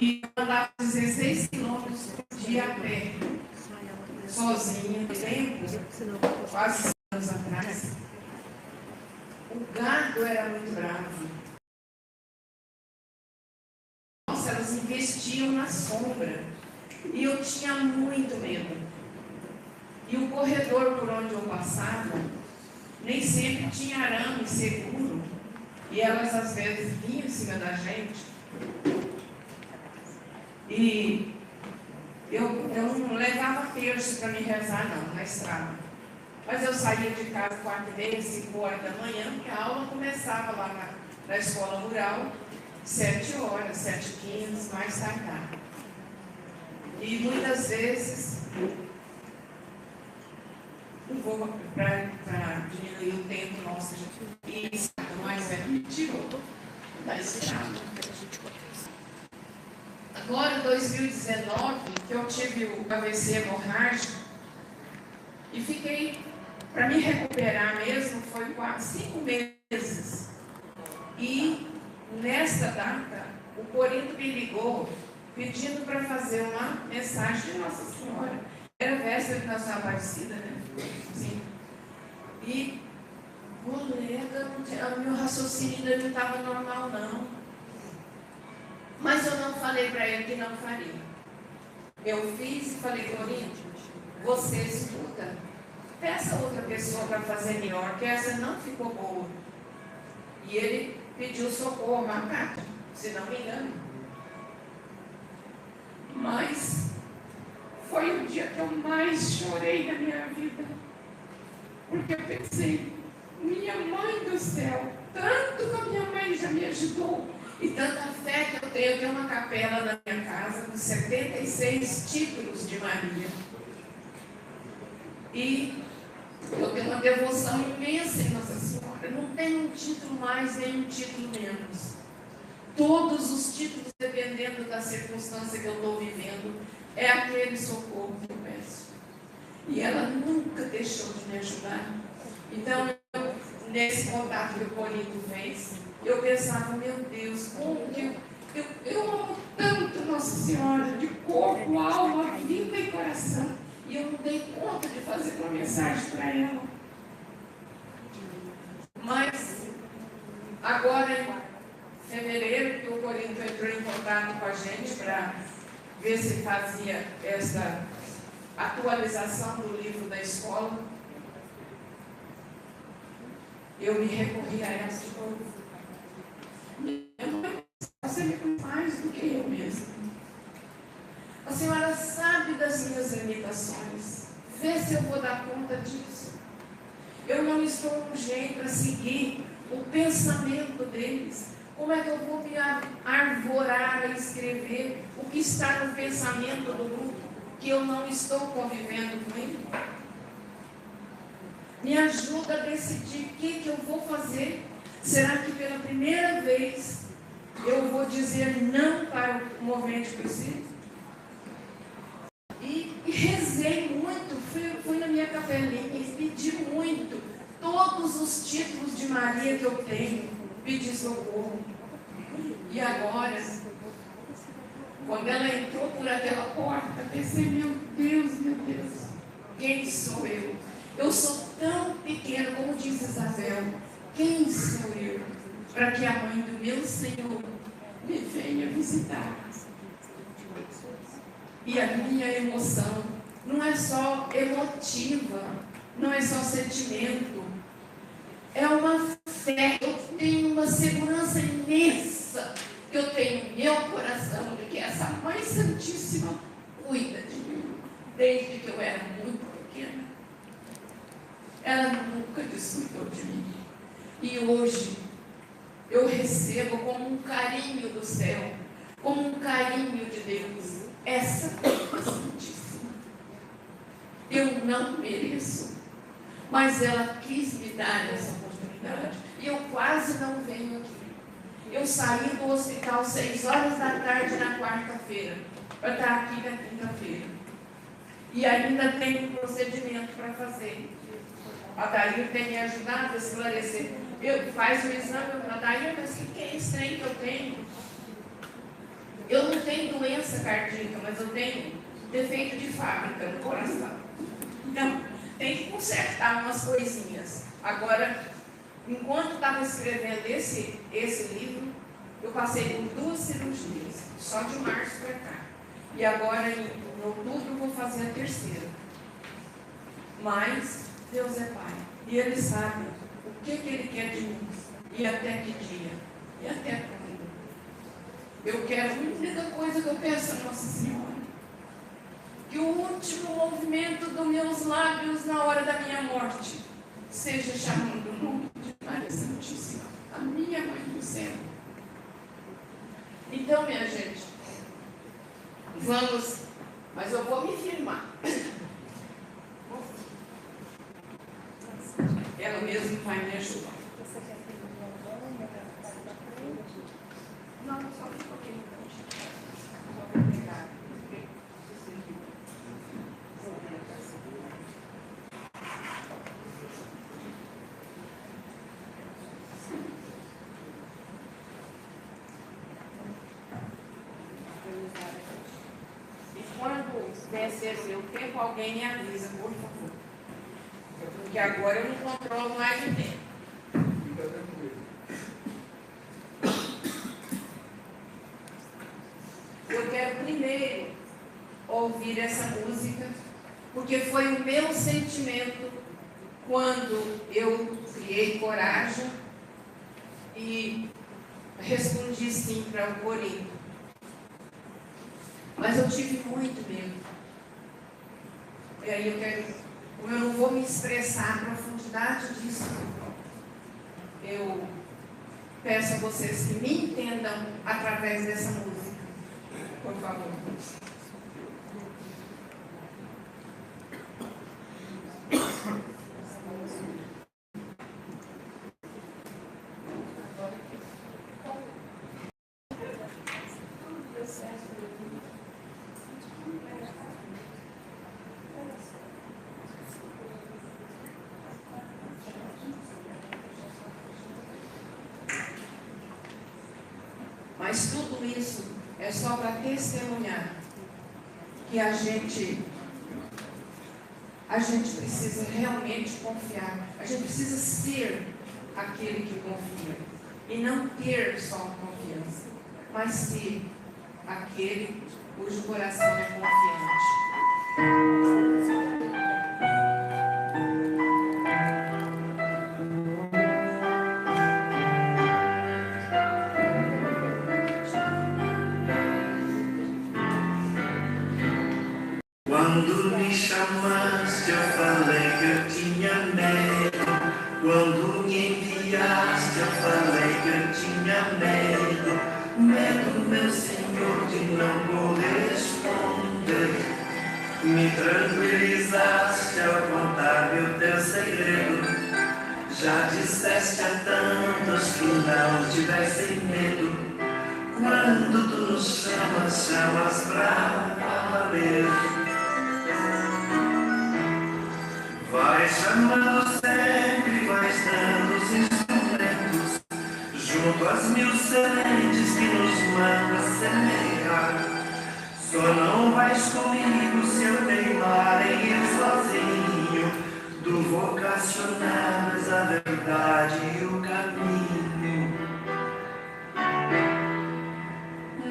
E eu andava 16 quilômetros por dia a pé, sozinha, tempo, quase 5 anos atrás. O gado era muito bravo. Nossa, elas investiam na sombra. E eu tinha muito medo. E o corredor por onde eu passava, nem sempre tinha arame seguro. E elas às vezes vinham em cima da gente. E eu não levava terço para me rezar não, na estrada. Mas eu saía de casa 4h30, 5 horas da manhã, porque a aula começava lá na escola rural, 7 horas, 7h15, mais tardar. E muitas vezes, não vou para diminuir o tempo nosso, mas é mentira, da estrada. Agora, em 2019, que eu tive o AVC hemorrágico, e fiquei, para me recuperar mesmo, foi quase 5 meses. E nesta data, o Corinto me ligou, pedindo para fazer uma mensagem de Nossa Senhora. Era véspera de Nossa Aparecida, né? Sim. E, colega, o meu raciocínio ainda não estava normal, não. Mas eu não falei para ele que não faria. Eu fiz e falei, Corinto, você estuda. Peça outra pessoa para fazer melhor, que essa não ficou boa. E ele pediu socorro, macaco, se não me engano. Mas foi o dia que eu mais chorei na minha vida. Porque eu pensei, minha mãe do céu, tanto que a minha mãe já me ajudou. E tanta fé que eu tenho uma capela na minha casa com 76 títulos de Maria. E eu tenho uma devoção imensa em Nossa Senhora. Não tem um título mais, nem um título menos. Todos os títulos, dependendo da circunstância que eu estou vivendo, é aquele socorro que eu peço. E ela nunca deixou de me ajudar. Então, nesse contato que o Corinto fez, eu pensava, meu Deus, como que eu amo tanto Nossa Senhora, de corpo, alma, vida e coração. E eu não dei conta de fazer uma mensagem para ela. Mas, agora em fevereiro, que o Corinto entrou em contato com a gente para ver se fazia essa atualização do livro da escola, eu me recorri a ela de novo. Você me conhece mais do que eu mesma. A senhora sabe das minhas limitações. Vê se eu vou dar conta disso. Eu não estou com jeito para seguir o pensamento deles. Como é que eu vou me arvorar a escrever o que está no pensamento do grupo, que eu não estou convivendo com ele? Me ajuda a decidir o que eu vou fazer. Será que pela primeira vez eu vou dizer não para o movimento de princípio? E rezei muito, fui na minha capelinha e pedi muito. Todos os títulos de Maria que eu tenho, pedi socorro. E agora, quando ela entrou por aquela porta, pensei, meu Deus, quem sou eu? Eu sou tão pequena, como diz Isabel, quem sou eu para que a mãe do meu Senhor me venha visitar? E a minha emoção não é só emotiva, não é só sentimento, é uma fé. Eu tenho uma segurança imensa que eu tenho no meu coração de que essa Mãe Santíssima cuida de mim desde que eu era muito pequena. Ela nunca descuidou de mim. E hoje eu recebo como um carinho do céu, como um carinho de Deus, essa Mãe Santíssima. Eu não mereço, mas ela quis me dar essa oportunidade. E eu quase não venho aqui. Eu saí do hospital 6 horas da tarde na quarta-feira, para estar aqui na quinta-feira. E ainda tem um procedimento para fazer. A Daí tem me ajudado a esclarecer. Faz o exame, a Daí, mas o que é esse trem que eu tenho? Eu não tenho doença cardíaca, mas eu tenho defeito de fábrica no coração. Então, tem que consertar umas coisinhas. Agora, enquanto estava escrevendo esse livro, eu passei por 2 cirurgias, só de março para cá. E agora, em outubro, vou fazer a 3ª. Mas Deus é Pai. E Ele sabe o que Ele quer de mim. E até que dia. E até quando. Eu quero, a única coisa que eu peço a Nossa Senhora, que o último movimento dos meus lábios na hora da minha morte seja chamando o nome de Maria Santíssima, a minha mãe do céu. Então, minha gente, vamos, mas eu vou me firmar. Ela mesma vai me ajudar. Não, só um pouquinho. Vou pegar. E quando vencer o meu tempo, alguém me avisa, por favor. Porque agora eu não controlo mais o tempo. Eu quero primeiro ouvir essa música, porque foi o meu sentimento quando eu criei coragem e respondi sim para o corinho. Mas eu tive muito medo. E aí como eu não vou me expressar a profundidade disso, eu peço a vocês que me entendam através dessa música. Por favor. Mas tudo isso é só para testemunhar que a gente precisa realmente confiar. A gente precisa ser aquele que confia. E não ter só confiança, mas ser aquele cujo coração é confiante. Quando me chamaste, eu falei que eu tinha medo. Quando me enviaste, eu falei que eu tinha medo. Medo, meu Senhor, de não corresponder. Me tranquilizaste ao contar-me o teu segredo. Já disseste a tantos que não tivessem medo. Quando tu nos chamas pra valer. Vai chamando sempre, vais dando os instrumentos, junto às 1000 sementes que nos manda semear. Só não vais comigo se eu teimar em ir sozinho. Tu vocacionas a verdade e o caminho.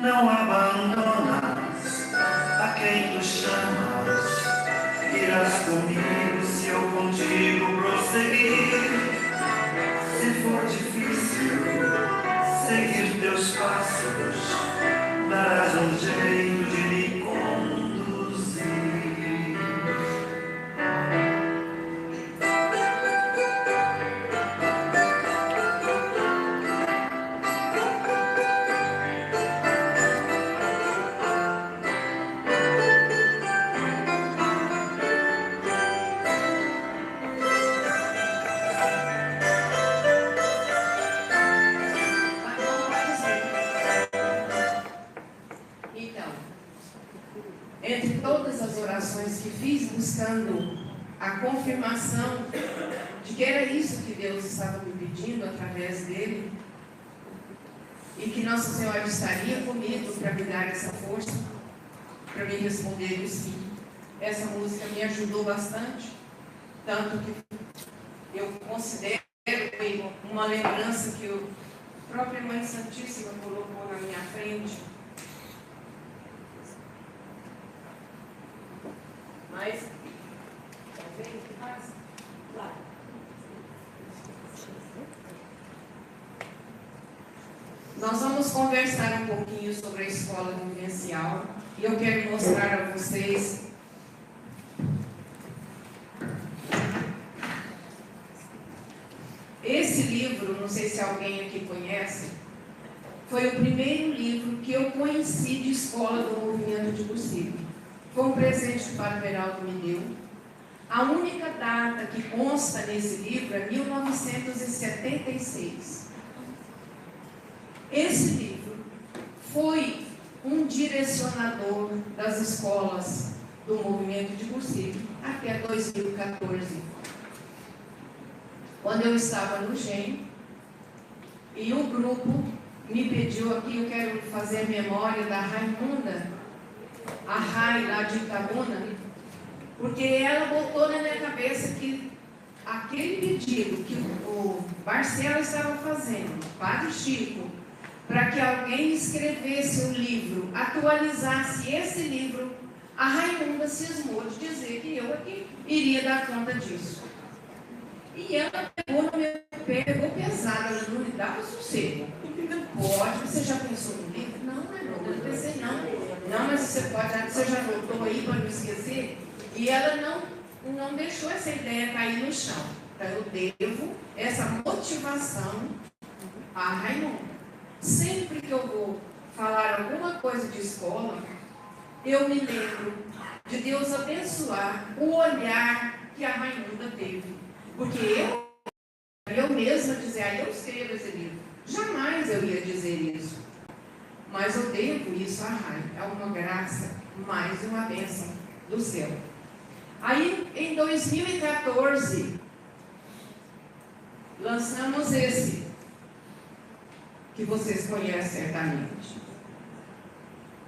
Não abandonas a quem tu chamas. Irás comigo se eu contigo prosseguir. Se for difícil seguir teus passos, darás um jeito de me conduzir. Entre todas as orações que fiz, buscando a confirmação de que era isso que Deus estava me pedindo através dele, e que Nossa Senhora estaria comigo para me dar essa força, para me responder o sim. Essa música me ajudou bastante, tanto que eu considero uma lembrança que a própria Mãe Santíssima colocou na minha frente. Mas, quer ver o que faz? Lá. Nós vamos conversar um pouquinho sobre a escola vivencial e eu quero mostrar a vocês esse livro. Não sei se alguém aqui conhece, foi o primeiro livro que eu conheci de escola do movimento de Cursiva. Foi um presente que o Padre Beraldo me deu. A única data que consta nesse livro é 1976. Esse livro foi um direcionador das escolas do movimento de Cursiva até 2014. Quando eu estava no GEM, e o grupo me pediu aqui, eu quero fazer memória da Raimunda, a Rai lá de Itabuna, porque ela botou na minha cabeça que aquele pedido que o Marcelo estava fazendo, o Padre Chico, para que alguém escrevesse um livro, atualizasse esse livro, a Raimunda cismou de dizer que eu aqui iria dar conta disso. E ela pegou no meu pé, pegou pesado, ela não me dava sossego. Não pode, você já pensou no livro? Não, não pensei não. Não, mas você pode, você já voltou aí para não esquecer? E ela não deixou essa ideia cair no chão. Então eu devo essa motivação a Raimunda. Sempre que eu vou falar alguma coisa de escola, eu me lembro de Deus abençoar o olhar que a Raimunda teve. Porque eu mesma dizer, eu escrevo esse livro. Jamais eu ia dizer isso. Mas eu devo isso a Rai. É uma graça, mais uma bênção do céu. Aí, em 2014, lançamos esse, que vocês conhecem certamente.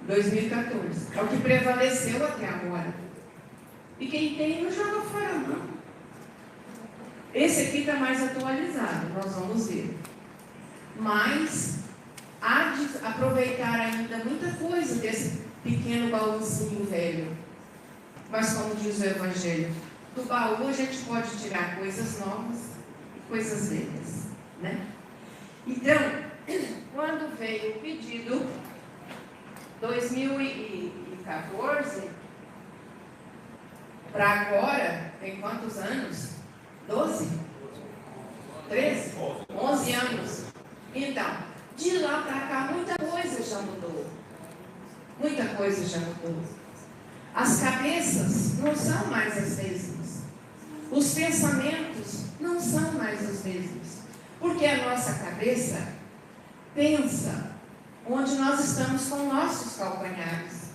2014. É o que prevaleceu até agora. E quem tem não joga fora, não. Esse aqui está mais atualizado, nós vamos ver. Mas há de aproveitar ainda muita coisa desse pequeno baúzinho velho. Mas como diz o Evangelho, do baú a gente pode tirar coisas novas e coisas velhas, né? Então, quando veio o pedido, 2014, para agora, tem quantos anos? 12? 13? 11 anos. Então, de lá para cá, muita coisa já mudou. Muita coisa já mudou. As cabeças não são mais as mesmas. Os pensamentos não são mais os mesmos. Porque a nossa cabeça pensa onde nós estamos com nossos calcanhares.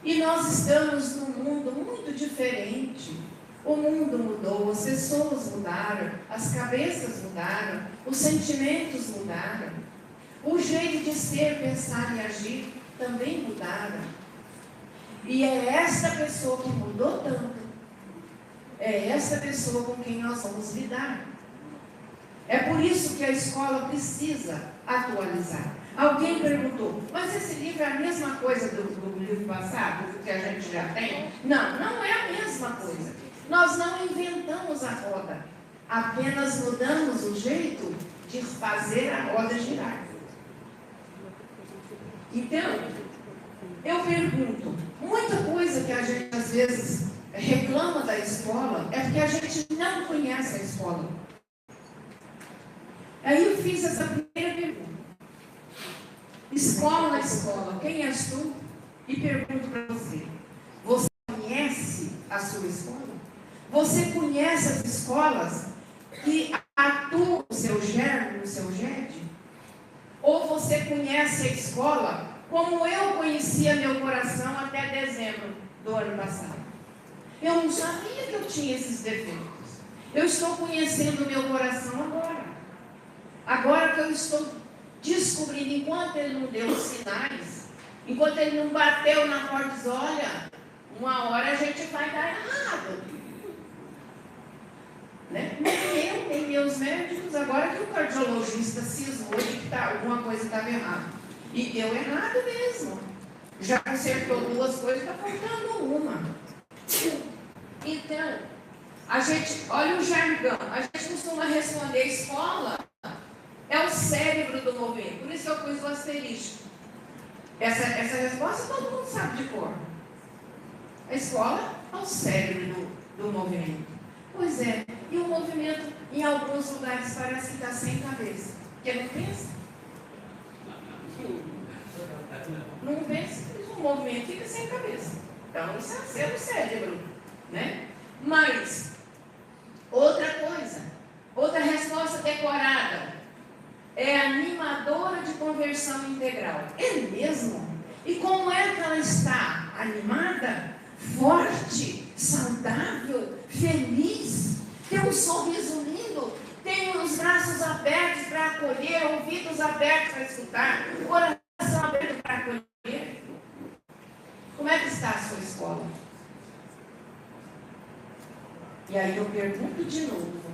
E nós estamos num mundo muito diferente. O mundo mudou, as pessoas mudaram, as cabeças mudaram, os sentimentos mudaram, o jeito de ser, pensar e agir também mudaram. E é essa pessoa que mudou tanto, é essa pessoa com quem nós vamos lidar. É por isso que a escola precisa atualizar. Alguém perguntou, mas esse livro é a mesma coisa do livro passado, do que a gente já tem? Não, não é a mesma coisa. Nós não inventamos a roda, apenas mudamos o jeito de fazer a roda girar. Então, eu pergunto, muita coisa que a gente às vezes reclama da escola é porque a gente não conhece a escola. Aí eu fiz essa primeira pergunta. Escola na escola, quem és tu? E pergunto para você, você conhece a sua escola? Você conhece as escolas que atuam no seu germe, no seu GED? Ou você conhece a escola como eu conhecia meu coração até dezembro do ano passado? Eu não sabia que eu tinha esses defeitos. Eu estou conhecendo meu coração agora. Agora que eu estou descobrindo, enquanto ele não deu os sinais, enquanto ele não bateu na porta e disse, olha, uma hora a gente vai dar errado. Né? Nem meus médicos, agora que o cardiologista cismou de que alguma coisa estava errada. E deu errado mesmo. Já acertou 2 coisas, está faltando uma. Então, a gente, olha o jargão, a gente costuma responder escola é o cérebro do movimento. Por isso que eu pus o asterisco. Essa resposta todo mundo sabe de cor. A escola é o cérebro do movimento. Pois é, e o movimento em alguns lugares parece que está sem cabeça. Porque não pensa? Não pensa, o movimento fica sem cabeça. Então isso é o cérebro, né? Mas, outra coisa, outra resposta decorada, é animadora de conversão integral. É mesmo? E como é que ela está? Animada, forte, saudável, feliz, tem um sorriso lindo, tem os braços abertos para acolher, ouvidos abertos para escutar, coração aberto para acolher. Como é que está a sua escola? E aí eu pergunto de novo.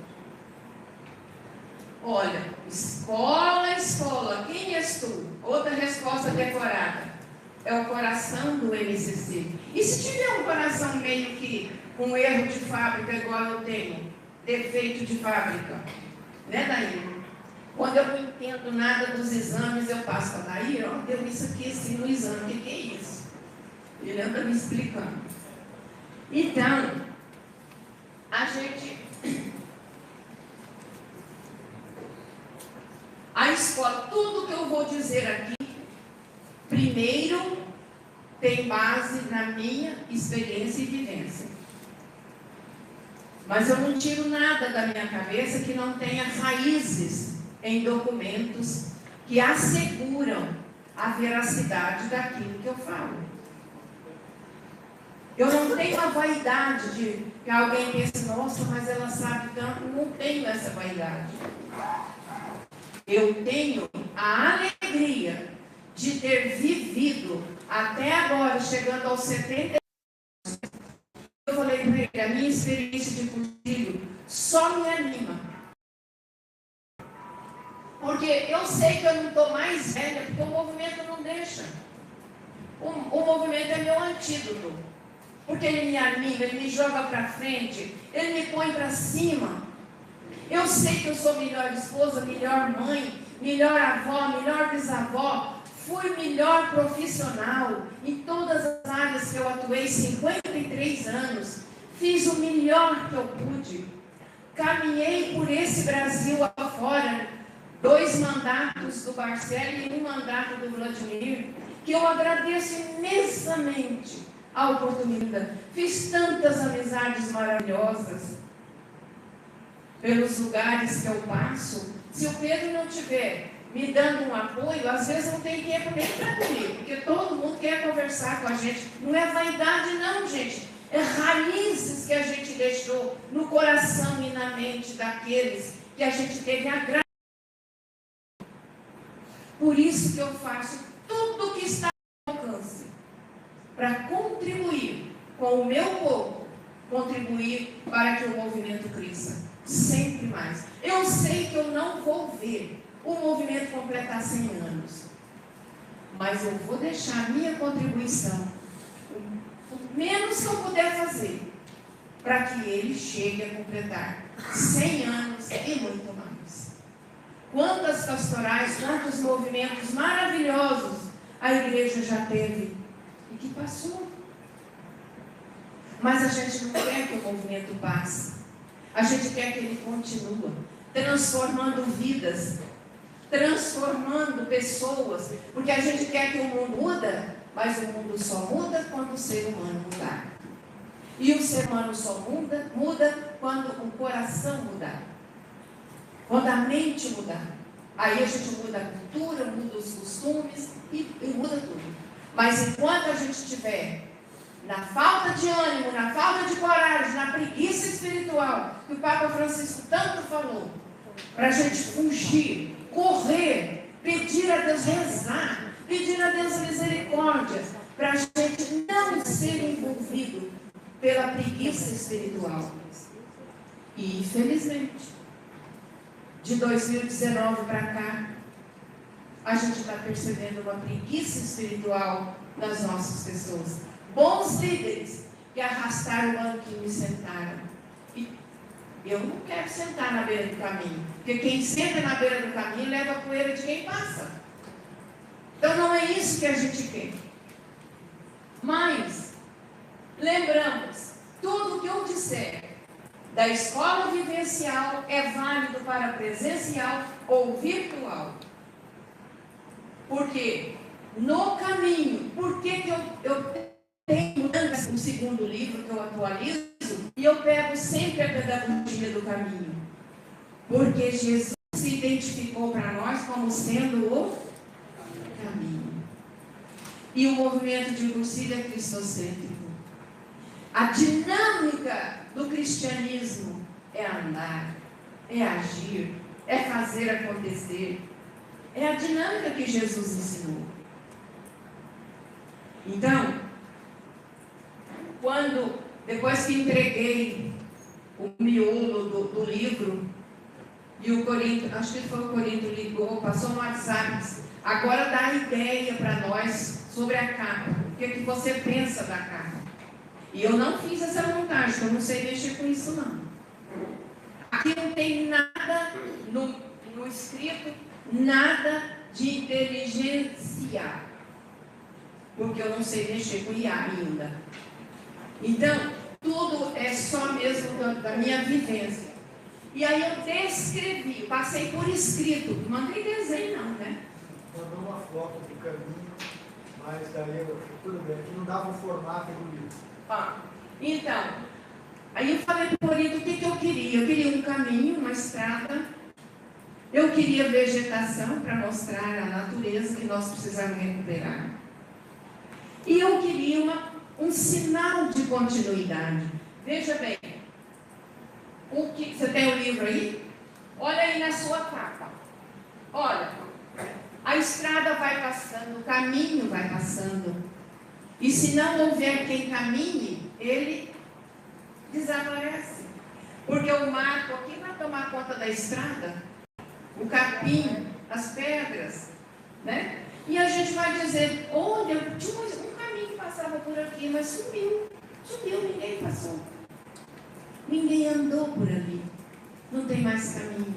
Olha, escola, quem és tu? Outra resposta decorada. É o coração do MCC. E se tiver um coração meio que com erro de fábrica, igual eu tenho, defeito de fábrica, né, Daí? Quando eu não entendo nada dos exames, eu passo para Daí, ó, deu isso aqui assim no exame, o que é isso? Ele anda me explicando. Então, a escola, tudo que eu vou dizer aqui, primeiro, tem base na minha experiência e vivência. Mas eu não tiro nada da minha cabeça que não tenha raízes em documentos que asseguram a veracidade daquilo que eu falo. Eu não tenho a vaidade de que alguém pense, nossa, mas ela sabe tanto. Não tenho essa vaidade. Eu tenho a alegria de ter vivido até agora, chegando aos 70 anos. Eu falei para ele, a minha experiência de cursilho só me anima. Porque eu sei que eu não estou mais velha, porque o movimento não deixa. O movimento é meu antídoto. Porque ele me anima, ele me joga para frente, ele me põe para cima. Eu sei que eu sou melhor esposa, melhor mãe, melhor avó, melhor bisavó. Fui melhor profissional em todas as áreas que eu atuei, 53 anos. Fiz o melhor que eu pude. Caminhei por esse Brasil afora, 2 mandatos do Barcelo e 1 mandato do Vladimir, que eu agradeço imensamente a oportunidade. Fiz tantas amizades maravilhosas pelos lugares que eu passo. Se o Pedro não tiver me dando um apoio, às vezes não tem tempo nem para comigo, porque todo mundo quer conversar com a gente. Não é vaidade não, gente. É raízes que a gente deixou no coração e na mente daqueles que a gente teve a graça. Por isso que eu faço tudo o que está ao alcance para contribuir com o meu povo, contribuir para que o movimento cresça sempre mais. Eu sei que eu não vou ver o movimento completar 100 anos, mas eu vou deixar a minha contribuição, o menos que eu puder fazer, para que ele chegue a completar 100 anos e muito mais. Quantas pastorais, quantos movimentos maravilhosos a igreja já teve e que passou. Mas a gente não quer que o movimento passe. A gente quer que ele continue transformando vidas, transformando pessoas, porque a gente quer que o mundo muda, mas o mundo só muda quando o ser humano mudar. E o ser humano só muda quando o coração mudar. Quando a mente mudar. Aí a gente muda a cultura, muda os costumes e muda tudo. Mas enquanto a gente estiver na falta de ânimo, na falta de coragem, na preguiça espiritual, que o Papa Francisco tanto falou, para a gente fugir, correr, pedir virtual. E, infelizmente, de 2019 para cá, a gente está percebendo uma preguiça espiritual das nossas pessoas. Bons líderes que arrastaram o banquinho e sentaram. E eu não quero sentar na beira do caminho, porque quem senta na beira do caminho leva a poeira de quem passa. Então não é isso que a gente quer. Mas, lembramos, tudo que eu disser da escola vivencial é válido para presencial ou virtual. Porque no caminho, por que eu tenho um segundo livro que eu atualizo e eu pego sempre a pedagogia do caminho? Porque Jesus se identificou para nós como sendo o caminho. E o movimento de Cursilha é cristocêntrico. A dinâmica do cristianismo é andar, é agir, é fazer acontecer. É a dinâmica que Jesus ensinou. Então, depois que entreguei o miolo do livro, e o Corinto, acho que foi o Corinto, ligou, passou no WhatsApp, agora dá a ideia para nós sobre a capa. O que você pensa da capa? E eu não fiz essa montagem, eu não sei mexer com isso não. Aqui não tem nada no escrito, nada de inteligência, porque eu não sei mexer com IA ainda. Então, tudo é só mesmo da minha vivência. E aí eu descrevi, passei por escrito, não mandei desenho não, né? Mandou uma foto do caminho, mas daí tudo bem, que não dava o formato do livro. Então, aí eu falei para o Corinto o que eu queria. Eu queria um caminho, uma estrada. Eu queria vegetação para mostrar a natureza que nós precisamos recuperar. E eu queria um sinal de continuidade. Veja bem, você tem o livro aí? Olha aí na sua capa. Olha, a estrada vai passando, o caminho vai passando. E se não houver quem caminhe, ele desaparece. Porque o mato aqui vai tomar conta da estrada. O capim, as pedras, né? E a gente vai dizer, olha, tinha um caminho que passava por aqui, mas sumiu, ninguém passou. Ninguém andou por ali, não tem mais caminho.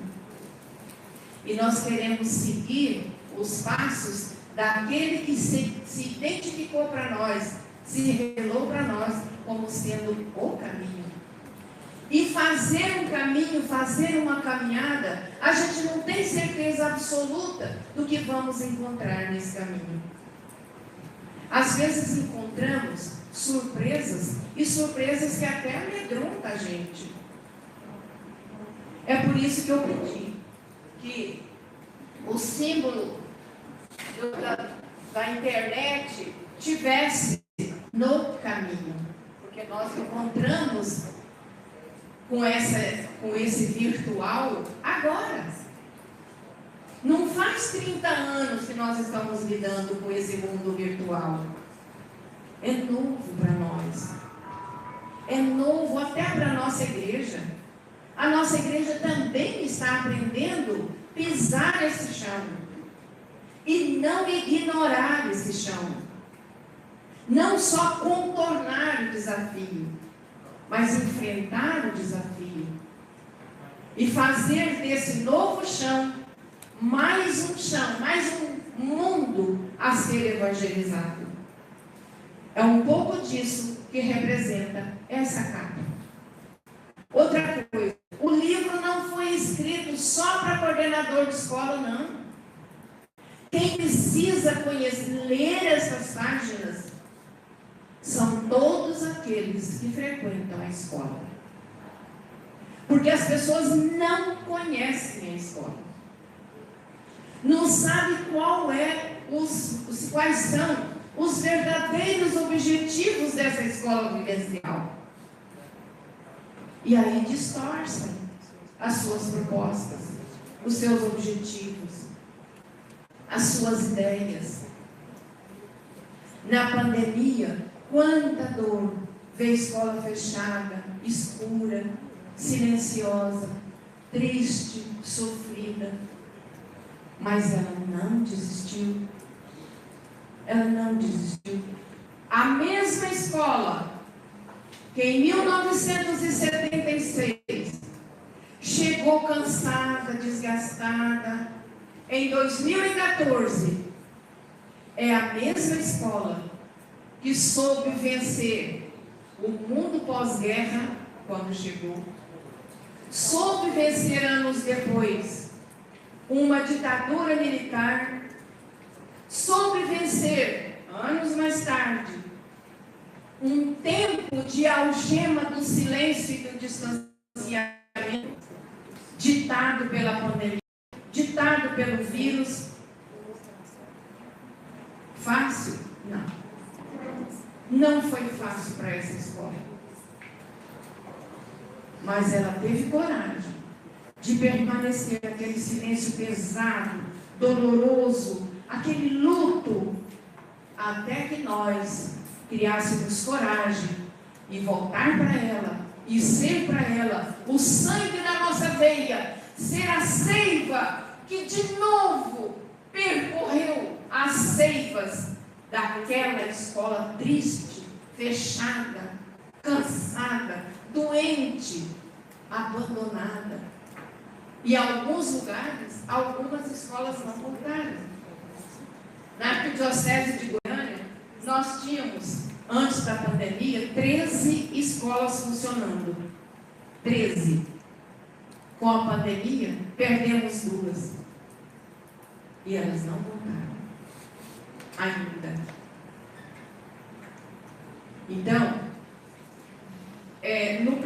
E nós queremos seguir os passos daquele que se identificou para nós, se revelou para nós como sendo o caminho. E fazer um caminho, fazer uma caminhada, a gente não tem certeza absoluta do que vamos encontrar nesse caminho. Às vezes encontramos surpresas, e surpresas que até amedrontam a gente. É por isso que eu pedi que o símbolo da internet tivesse no caminho, porque nós encontramos com esse virtual agora. Não faz 30 anos que nós estamos lidando com esse mundo virtual. É novo para nós. É novo até para a nossa igreja. A nossa igreja também está aprendendo a pisar esse chão. E não ignorar esse chão. Não só contornar o desafio, mas enfrentar o desafio. E fazer desse novo chão mais um chão, mais um mundo a ser evangelizado. É um pouco disso que representa essa capa. Outra coisa, o livro não foi escrito só para coordenador de escola, não. Quem precisa conhecer, ler essas páginas, são todos aqueles que frequentam a escola. Porque as pessoas não conhecem a escola. Não sabem quais são os verdadeiros objetivos dessa escola vivencial. E aí distorcem as suas propostas, os seus objetivos, as suas ideias. Na pandemia, quanta dor, ver escola fechada, escura, silenciosa, triste, sofrida. Mas ela não desistiu. Ela não desistiu. A mesma escola que em 1976 chegou cansada, desgastada, em 2014 é a mesma escola que soube vencer o mundo pós-guerra quando chegou, soube vencer anos depois uma ditadura militar, soube vencer anos mais tarde um tempo de algema do silêncio e do distanciamento ditado pela pandemia, ditado pelo vírus. Fácil? Não. Não foi fácil para essa escola. Mas ela teve coragem de permanecer naquele silêncio pesado, doloroso, aquele luto, até que nós criássemos coragem e voltar para ela e ser para ela o sangue da nossa veia, ser a seiva que de novo percorreu as seivas daquela escola triste, fechada, cansada, doente, abandonada. E em alguns lugares, algumas escolas não voltaram. Na Arquidiocese de Goiânia, nós tínhamos, antes da pandemia, 13 escolas funcionando. 13. Com a pandemia, perdemos 2. E elas não voltaram. Ainda. Então, no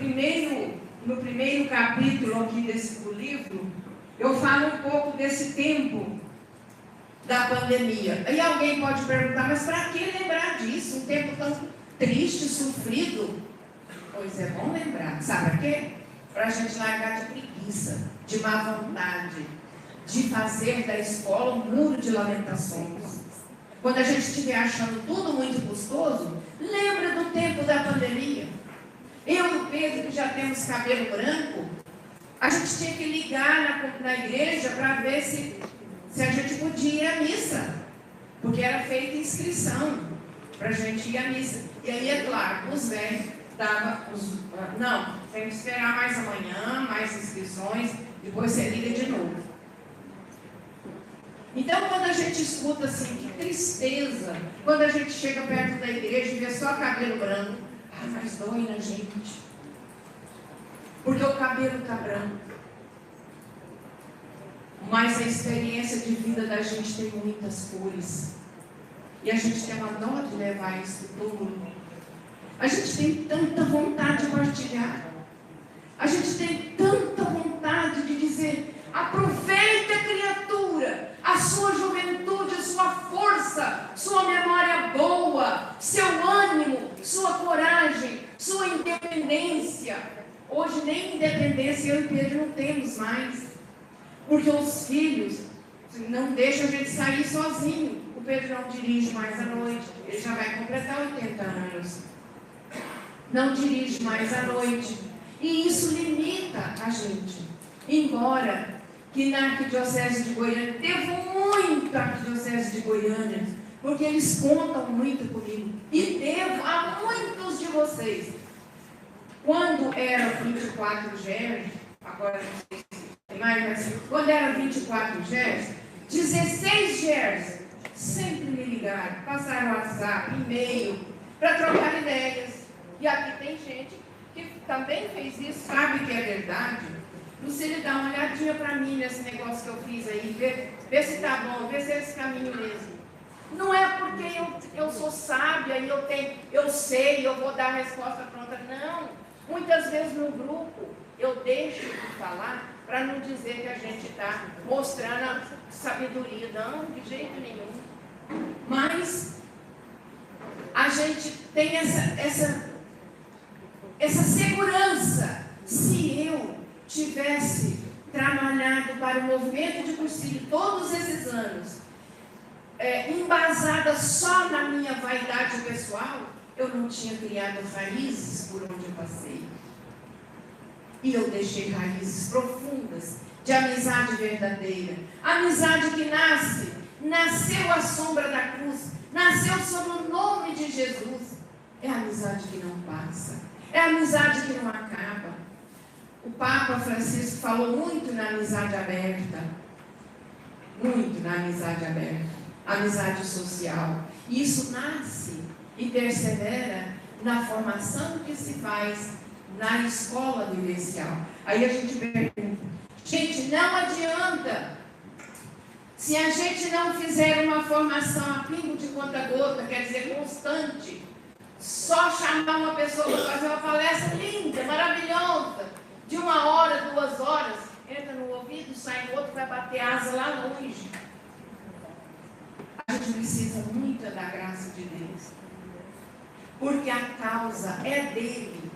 primeiro capítulo aqui desse livro, eu falo um pouco desse tempo da pandemia. Aí alguém pode perguntar, mas para que lembrar disso? Um tempo tão triste, sofrido? Pois é bom lembrar. Sabe para quê? Para a gente largar de preguiça, de má vontade, de fazer da escola um muro de lamentações. Quando a gente estiver achando tudo muito custoso, lembra do tempo da pandemia. Eu e o Pedro, que já temos cabelo branco, a gente tinha que ligar na igreja para ver se a gente podia ir à missa, porque era feita inscrição para a gente ir à missa. E aí, é claro, os velhos não, tem que esperar mais amanhã, mais inscrições, depois você liga de novo. Então, quando a gente escuta assim, que tristeza, quando a gente chega perto da igreja e vê só cabelo branco, mas dói na gente, porque o cabelo está branco. Mas a experiência de vida da gente tem muitas cores. E a gente tem uma dó de levar isso tudo. A gente tem tanta vontade de partilhar. A gente tem tanta vontade de dizer: aproveita, criatura, a sua juventude, a sua força, sua memória boa, seu ânimo, sua coragem, sua independência. Hoje nem independência eu e Pedro não temos mais. Porque os filhos não deixam a gente sair sozinho. O Pedro não dirige mais à noite. Ele já vai completar 80 anos. Não dirige mais à noite. E isso limita a gente. Embora que na Arquidiocese de Goiânia, devo muito à Arquidiocese de Goiânia, porque eles contam muito comigo. E devo a muitos de vocês. Quando era 24 GERS, agora não sei se mas quando era 24 GERS, 16 GERS sempre me ligaram, passaram WhatsApp, e-mail, para trocar ideias. E aqui tem gente que também fez isso, sabe que é verdade. Lucília, dá uma olhadinha para mim nesse negócio que eu fiz aí, vê se está bom, vê se é esse caminho mesmo. Não é porque eu sou sábia e eu sei, eu vou dar a resposta pronta. Não. Muitas vezes no grupo eu deixo de falar para não dizer que a gente está mostrando a sabedoria. Não, de jeito nenhum. Mas a gente tem essa segurança. Se eu tivesse trabalhado para o movimento de cursilho todos esses anos, embasada só na minha vaidade pessoal, eu não tinha criado raízes por onde eu passei. E eu deixei raízes profundas de amizade verdadeira. Amizade que nasceu à sombra da cruz, nasceu sob o nome de Jesus. É amizade que não passa, é amizade que não acaba. O Papa Francisco falou muito na amizade aberta, amizade social. E isso nasce e persevera na formação que se faz na escola vivencial. Aí a gente pergunta, gente, não adianta, se a gente não fizer uma formação a pingo de conta-gota, quer dizer, constante, só chamar uma pessoa para fazer uma palestra linda, maravilhosa, de 1 hora, 2 horas, entra no ouvido, sai no outro, vai bater asa lá longe. A gente precisa muito da graça de Deus, porque a causa é dele.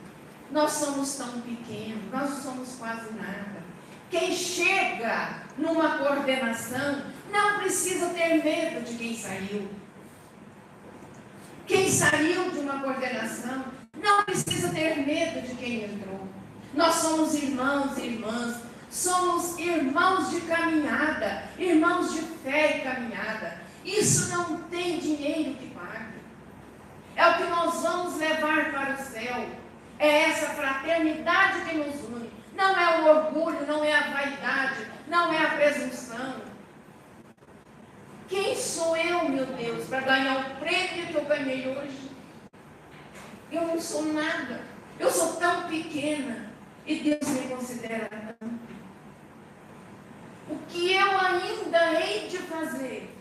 Nós somos tão pequenos, nós não somos quase nada. Quem chega numa coordenação não precisa ter medo de quem saiu. Quem saiu de uma coordenação não precisa ter medo de quem entrou. Nós somos irmãos e irmãs, somos irmãos de caminhada, irmãos de fé e caminhada. Isso não tem dinheiro que pague. É o que nós vamos levar para o céu. É essa fraternidade que nos une. Não é o orgulho, não é a vaidade, não é a presunção. Quem sou eu, meu Deus, para ganhar o prêmio que eu ganhei hoje? Eu não sou nada. Eu sou tão pequena e Deus me considera tanto. O que eu ainda hei de fazer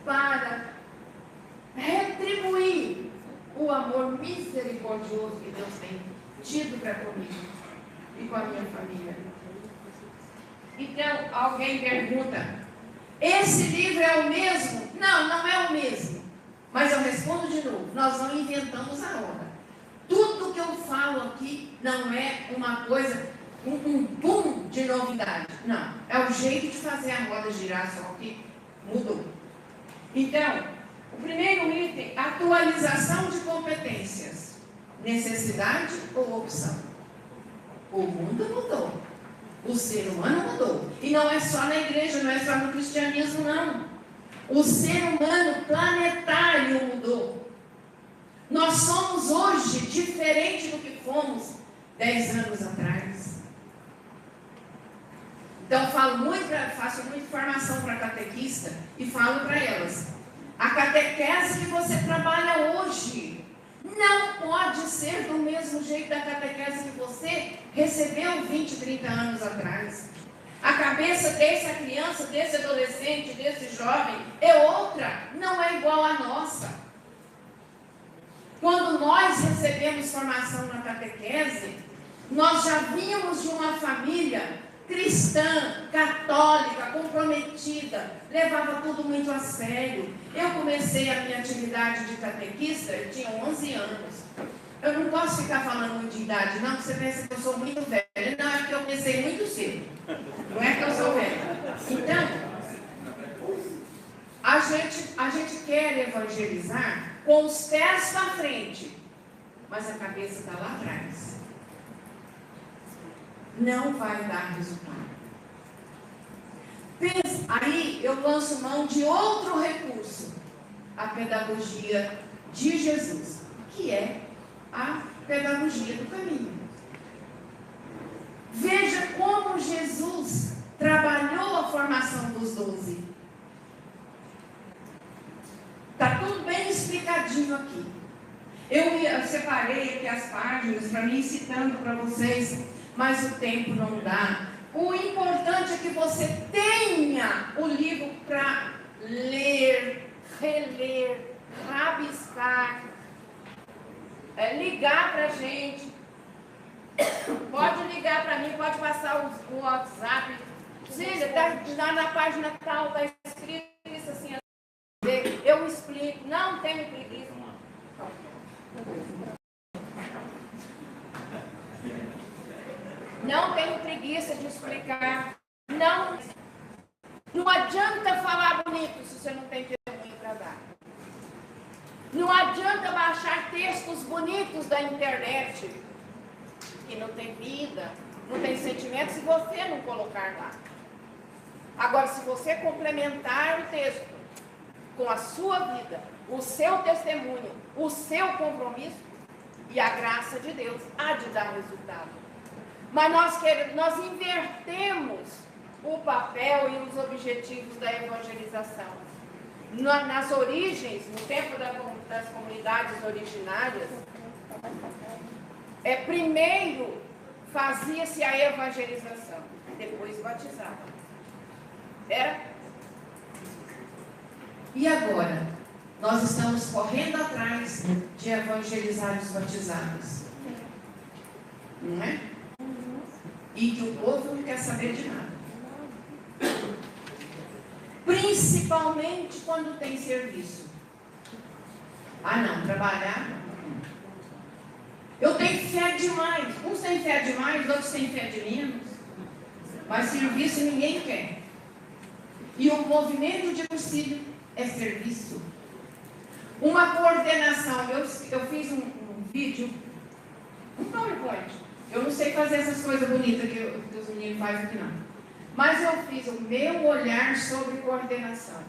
para retribuir o amor misericordioso que Deus tem tido para comigo e com a minha família? Então, alguém pergunta, esse livro é o mesmo? Não, não é o mesmo. Mas eu respondo de novo, nós não inventamos a roda. Tudo que eu falo aqui não é uma coisa, um boom de novidade. Não, é o jeito de fazer a roda girar, só que mudou. Então, o primeiro item, atualização de competências. Necessidade ou opção? O mundo mudou. O ser humano mudou. E não é só na igreja, não é só no cristianismo, não. O ser humano planetário mudou. Nós somos hoje diferente do que fomos 10 anos atrás. Então, faço muita formação para catequista e falo para elas, a catequese que você trabalha hoje não pode ser do mesmo jeito da catequese que você recebeu 20, 30 anos atrás. A cabeça dessa criança, desse adolescente, desse jovem é outra, não é igual à nossa. Quando nós recebemos formação na catequese, nós já vínhamos de uma família cristã, católica, comprometida, levava tudo muito a sério. Eu comecei a minha atividade de catequista, eu tinha 11 anos. Eu não posso ficar falando muito de idade, não, porque você pensa que eu sou muito velha. Não, é porque eu comecei muito cedo. Não é que eu sou velha. Então, a gente quer evangelizar com os pés para frente, mas a cabeça está lá atrás. Não vai dar resultado. Aí eu lanço mão de outro recurso, a pedagogia de Jesus, que é a pedagogia do caminho. Veja como Jesus trabalhou a formação dos 12. Está tudo bem explicadinho aqui. Eu separei aqui as páginas para mim citando para vocês, mas o tempo não dá. O importante é que você tenha o livro para ler, reler, rabiscar, ligar para a gente. Pode ligar para mim, pode passar o WhatsApp. Cília, está na página tal, está escrito isso assim. Eu explico, não tenho preguiça. Não tenho preguiça de explicar. Não adianta falar bonito se você não tem testemunho para dar. Não adianta baixar textos bonitos da internet que não tem vida, não tem sentimento, se você não colocar lá. Agora, se você complementar o texto com a sua vida, o seu testemunho, o seu compromisso, e a graça de Deus há de dar resultado. Mas nós invertemos o papel e os objetivos da evangelização. Nas origens, no tempo das comunidades originárias, primeiro fazia-se a evangelização, depois batizava. Era? E agora? Nós estamos correndo atrás de evangelizar os batizados. Não é? E que o povo não quer saber de nada. Principalmente quando tem serviço. Ah, não, trabalhar não. Eu tenho fé demais. Uns têm fé demais, outros têm fé de menos. Mas serviço ninguém quer. E o movimento de auxílio é serviço. Uma coordenação. Eu fiz um vídeo, um PowerPoint. Eu não sei fazer essas coisas bonitas que os meninos fazem aqui não. Mas eu fiz o meu olhar sobre coordenação.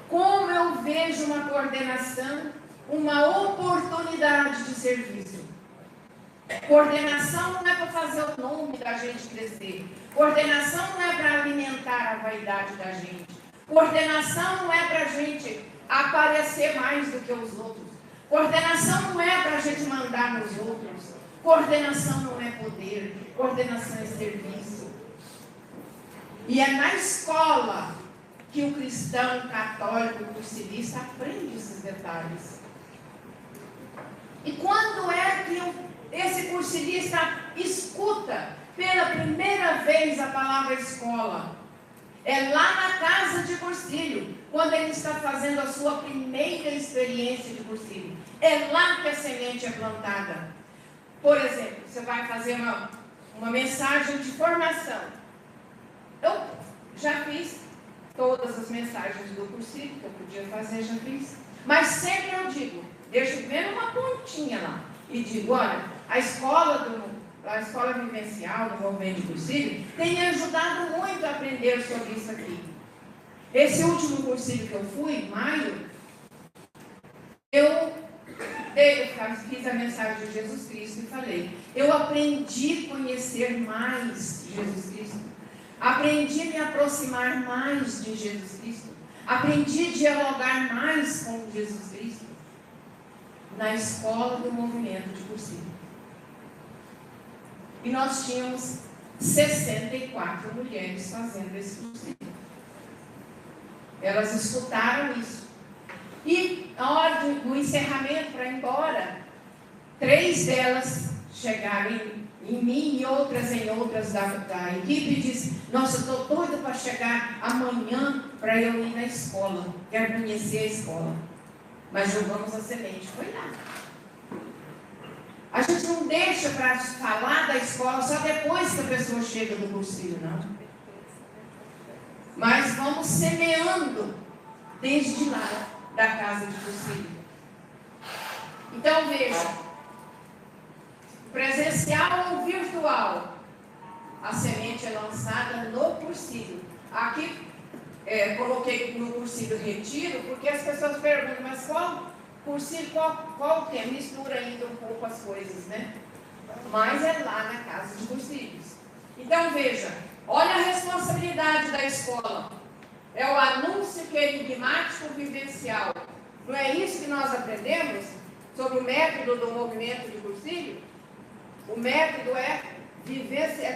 Como eu vejo uma coordenação, uma oportunidade de serviço. Coordenação não é para fazer o nome da gente crescer. Coordenação não é para alimentar a vaidade da gente. Coordenação não é para a gente aparecer mais do que os outros. Coordenação não é para a gente mandar nos outros. Coordenação não é poder. Coordenação é serviço. E é na escola que o cristão católico, o cursilista, aprende esses detalhes. E quando é que esse cursilista escuta pela primeira vez a palavra escola? É lá na casa de cursilho, quando ele está fazendo a sua primeira experiência de cursilho. É lá que a semente é plantada. Por exemplo, você vai fazer uma mensagem de formação. Eu já fiz todas as mensagens do cursilho que eu podia fazer, já fiz. Mas sempre eu digo, deixo primeiro uma pontinha lá e digo, olha, a escola vivencial do movimento de cursilho tem me ajudado muito a aprender sobre isso aqui. Esse último cursilho que eu fui, em maio, eu fiz a mensagem de Jesus Cristo e falei, eu aprendi a conhecer mais Jesus Cristo, aprendi a me aproximar mais de Jesus Cristo, aprendi a dialogar mais com Jesus Cristo na escola do movimento de cursilho. E nós tínhamos 64 mulheres fazendo esse cursilho. Elas escutaram isso. E na hora do encerramento para ir embora, 3 delas chegaram em mim e outras em outras da equipe e disse, nossa, eu estou doida para chegar amanhã para eu ir na escola. Quero conhecer a escola. Mas jogamos a semente. Foi lá. A gente não deixa para falar da escola só depois que a pessoa chega do cursilho, não. Mas vamos semeando desde lá da casa de cursilho. Então veja, presencial ou virtual, a semente é lançada no cursilho. Aqui coloquei no cursilho retiro, porque as pessoas perguntam, mas qual cursilho, qual que é? Mistura ainda um pouco as coisas, né? Mas é lá na casa de cursilhos. Então veja, olha a responsabilidade da escola. É o anúncio querigmático vivencial. Não é isso que nós aprendemos sobre o método do movimento de cursilho? O método é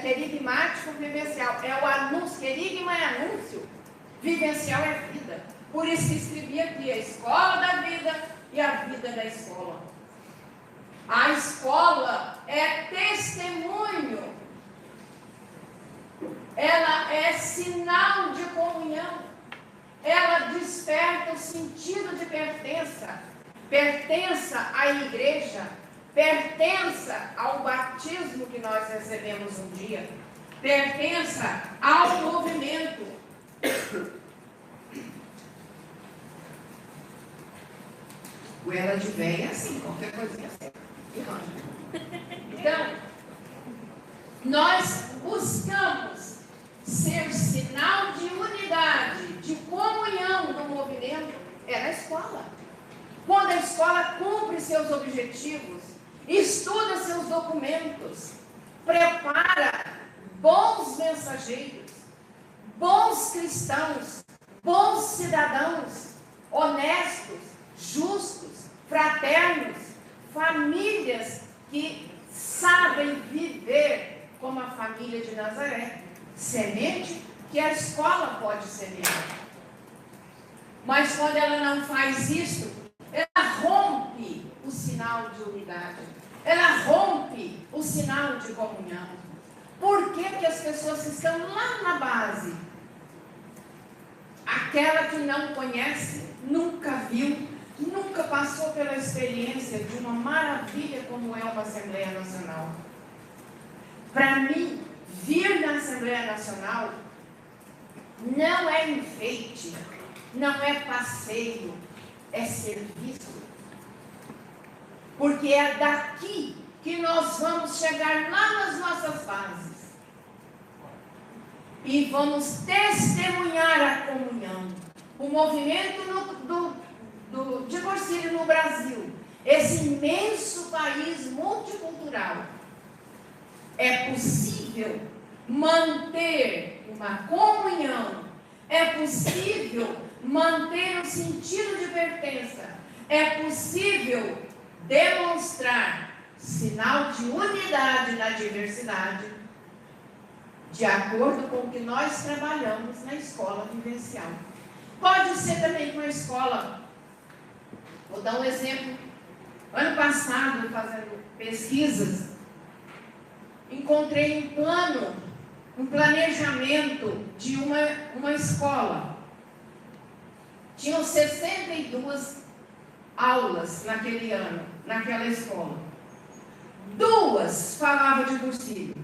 querigmático vivencial. É o anúncio, querigma é anúncio, vivencial é vida. Por isso que escrevi aqui a escola da vida e a vida da escola. A escola é testemunho. Ela é sinal de comunhão. Ela desperta o sentido de pertença. Pertença à igreja. Pertença ao batismo que nós recebemos um dia. Pertença ao movimento. Goela de véia é assim, qualquer coisinha certa. Nós buscamos ser sinal de unidade, de comunhão no movimento, é na escola. Quando a escola cumpre seus objetivos, estuda seus documentos, prepara bons mensageiros, bons cristãos, bons cidadãos, honestos, justos, fraternos, famílias que sabem viver como a família de Nazaré, semente que a escola pode semear. Mas quando ela não faz isso, ela rompe o sinal de unidade, ela rompe o sinal de comunhão. Por que que as pessoas que estão lá na base, aquela que não conhece, nunca viu, nunca passou pela experiência de uma maravilha como é uma Assembleia Nacional? Para mim, vir na Assembleia Nacional não é enfeite, não é passeio, é serviço. Porque é daqui que nós vamos chegar lá nas nossas bases e vamos testemunhar a comunhão. O movimento de Cursilho no Brasil, esse imenso país multicultural, é possível manter uma comunhão, é possível manter o sentido de pertença, é possível demonstrar sinal de unidade na diversidade, de acordo com o que nós trabalhamos na escola vivencial. Pode ser também uma escola, vou dar um exemplo. Ano passado, fazendo pesquisas, encontrei um planejamento de uma escola. Tinham 62 aulas naquele ano, naquela escola. 2 falavam de cursilho,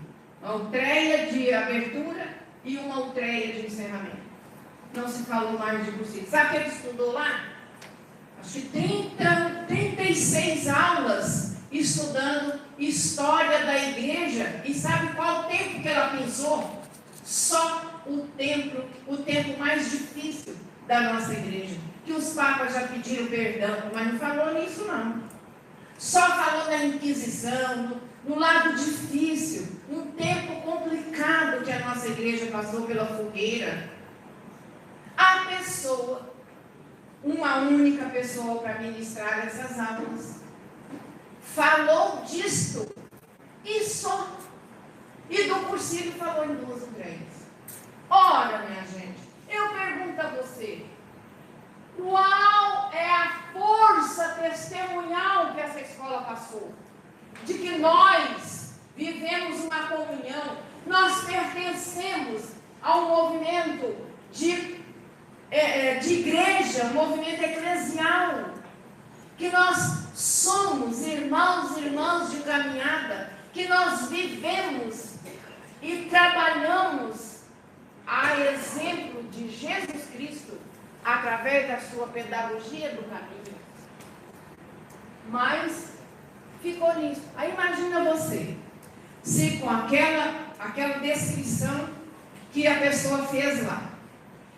uma utreia de abertura e uma utreia de encerramento. Não se falou mais de cursilho. Sabe o que ele estudou lá? Acho que 36 aulas estudando história da igreja. E sabe qual o tempo que ela pensou? Só o tempo mais difícil da nossa igreja. Que os papas já pediram perdão, mas não falou nisso não. Só falou da Inquisição, no lado difícil, um tempo complicado que a nossa igreja passou pela fogueira. A pessoa, uma única pessoa para ministrar essas aulas, falou disto e só. E do cursilho falou em 2 ou 3. Ora, minha gente, eu pergunto a você, qual é a força testemunhal que essa escola passou? De que nós vivemos uma comunhão, nós pertencemos a um movimento de igreja, um movimento eclesial, que nós somos irmãos e irmãs de caminhada, que nós vivemos e trabalhamos a exemplo de Jesus Cristo, através da sua pedagogia do caminho. Mas ficou nisso. Aí imagina você, se com aquela descrição que a pessoa fez lá,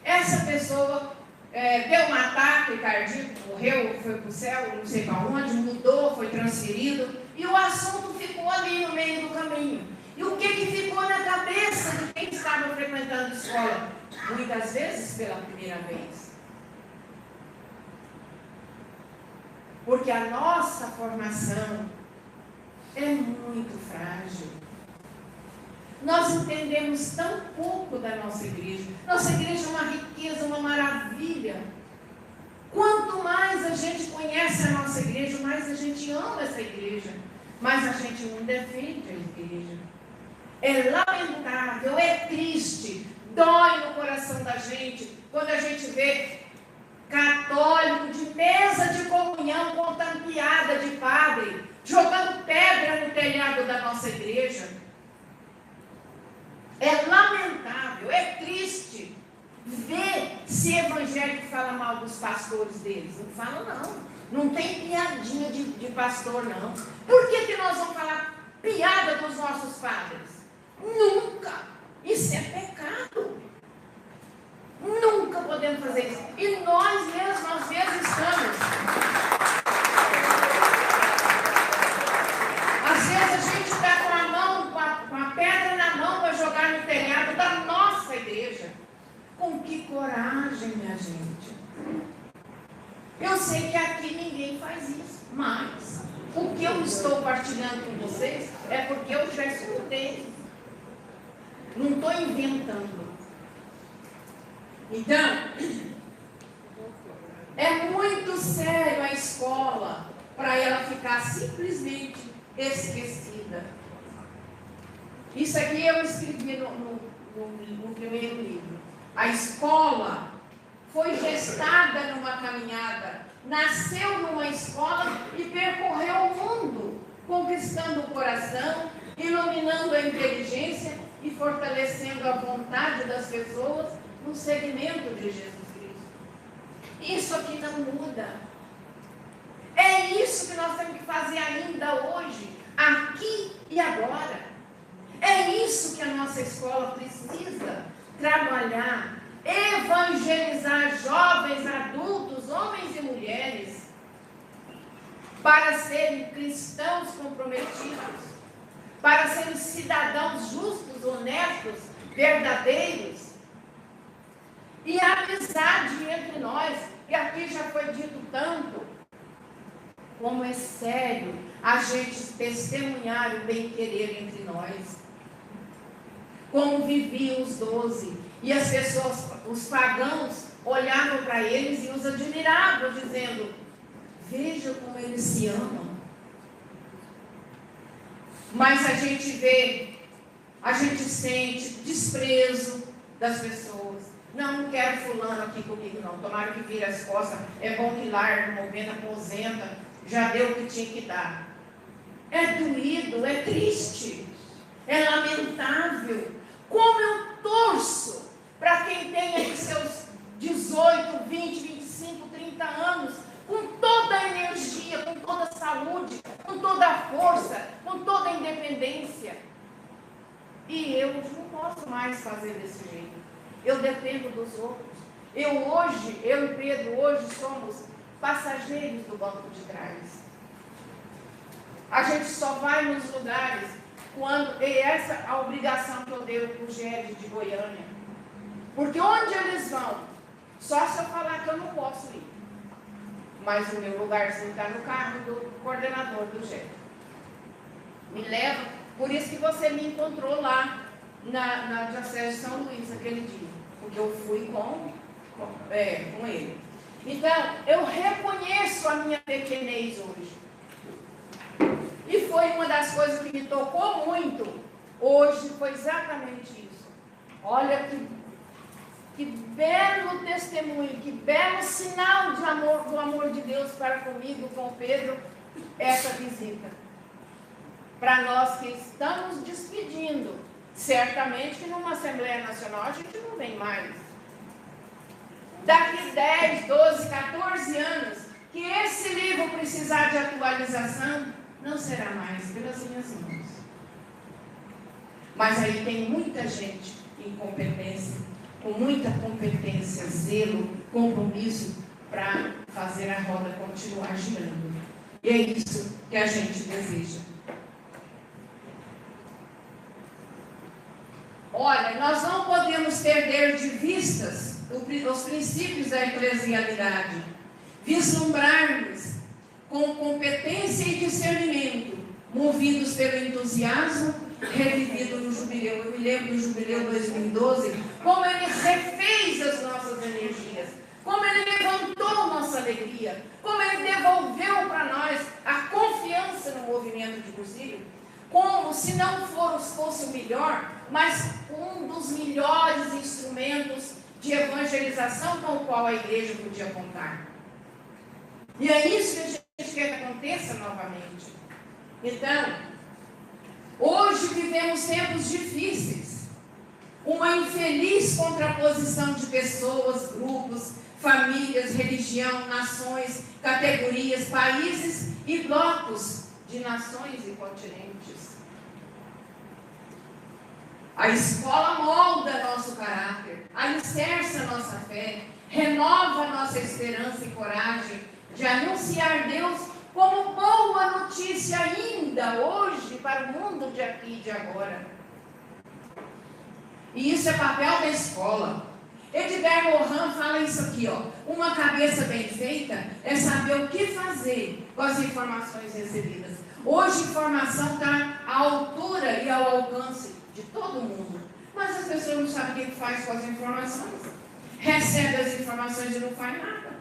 essa pessoa deu um ataque cardíaco, morreu, foi para o céu, não sei para onde, mudou, foi transferido, e o assunto ficou ali no meio do caminho. E o que ficou na cabeça de quem estava frequentando a escola? Muitas vezes pela primeira vez. Porque a nossa formação é muito frágil. Nós entendemos tão pouco da nossa igreja. Nossa igreja é uma riqueza, uma maravilha. Quanto mais a gente conhece a nossa igreja, mais a gente ama essa igreja, mais a gente não defende a igreja. É lamentável, é triste, dói no coração da gente quando a gente vê católico de mesa de comunhão contando piada de padre, jogando pedra no telhado da nossa igreja. É lamentável, é triste ver se evangélico fala mal dos pastores deles. Não fala não, não tem piadinha de pastor não. Por que nós vamos falar piada dos nossos padres? Nunca. Isso é pecado. Nunca podemos fazer isso. E nós mesmos, às vezes, estamos. Às vezes a gente está com a mão, com a pedra na mão para jogar no telhado da nossa igreja. Com que coragem, minha gente. Eu sei que aqui ninguém faz isso, mas o que eu estou partilhando com vocês é porque eu já escutei. Não estou inventando. Então, é muito sério a escola para ela ficar simplesmente esquecida. Isso aqui eu escrevi no primeiro livro. A escola foi gestada numa caminhada, nasceu numa escola e percorreu o mundo, conquistando o coração, iluminando a inteligência e fortalecendo a vontade das pessoas no segmento de Jesus Cristo. Isso aqui não muda. É isso que nós temos que fazer ainda hoje, aqui e agora. É isso que a nossa escola precisa trabalhar, evangelizar jovens, adultos, homens e mulheres, para serem cristãos comprometidos, para serem cidadãos justos, honestos, verdadeiros. E a amizade entre nós, e aqui já foi dito tanto, como é sério a gente testemunhar o bem-querer entre nós. Como viviam os 12, e as pessoas, os pagãos, olhavam para eles e os admiravam, dizendo: veja como eles se amam. Mas a gente vê, a gente sente desprezo das pessoas. Não quero fulano aqui comigo não, tomara que vire as costas, é bom que larga, o movimento aposenta, já deu o que tinha que dar. É doído, é triste, é lamentável. Como eu torço para quem tem aí seus 18, 20, 25, 30 anos, com toda a energia, com toda a saúde, com toda a força, com toda a independência. E eu não posso mais fazer desse jeito. Eu dependo dos outros. Eu e Pedro, hoje somos passageiros do banco de trás. A gente só vai nos lugares quando... E essa é a obrigação que eu dei para o GED de Goiânia. Porque onde eles vão? Só se eu falar que eu não posso ir. Mas o meu lugarzinho está no carro do coordenador do GED. Me leva. Por isso que você me encontrou lá na Diocese de São Luís aquele dia. Porque eu fui com ele. Então, eu reconheço a minha pequenez hoje. E foi uma das coisas que me tocou muito hoje, foi exatamente isso. Olha que belo testemunho, que belo sinal de amor, do amor de Deus para comigo, com o Pedro, essa visita. Para nós que estamos despedindo, certamente que numa Assembleia Nacional a gente não vem mais. Daqui 10, 12, 14 anos, que esse livro precisar de atualização, não será mais pelas minhas mãos. Mas aí tem muita gente em competência, com muita competência, zelo, compromisso para fazer a roda continuar girando. E é isso que a gente deseja. Olha, nós não podemos perder de vistas os princípios da eclesialidade, vislumbrarmos com competência e discernimento, movidos pelo entusiasmo revivido no jubileu. Eu me lembro do jubileu 2012, como ele refez as nossas energias, como ele levantou nossa alegria, como ele devolveu para nós a confiança no movimento de Cursilho, como se não fosse o melhor, mas um dos melhores instrumentos de evangelização com o qual a igreja podia contar. E é isso que a gente quer que aconteça novamente. Então, hoje vivemos tempos difíceis, uma infeliz contraposição de pessoas, grupos, famílias, religião, nações, categorias, países e blocos de nações e continentes. A escola molda nosso caráter, alicerça nossa fé, renova nossa esperança e coragem de anunciar Deus como boa notícia ainda hoje para o mundo de aqui e de agora. E isso é papel da escola. Edgar Morin fala isso aqui, ó. Uma cabeça bem feita é saber o que fazer com as informações recebidas. Hoje a informação está à altura e ao alcance de todo mundo. Mas as pessoas não sabem o que faz com as informações. Recebe as informações e não faz nada.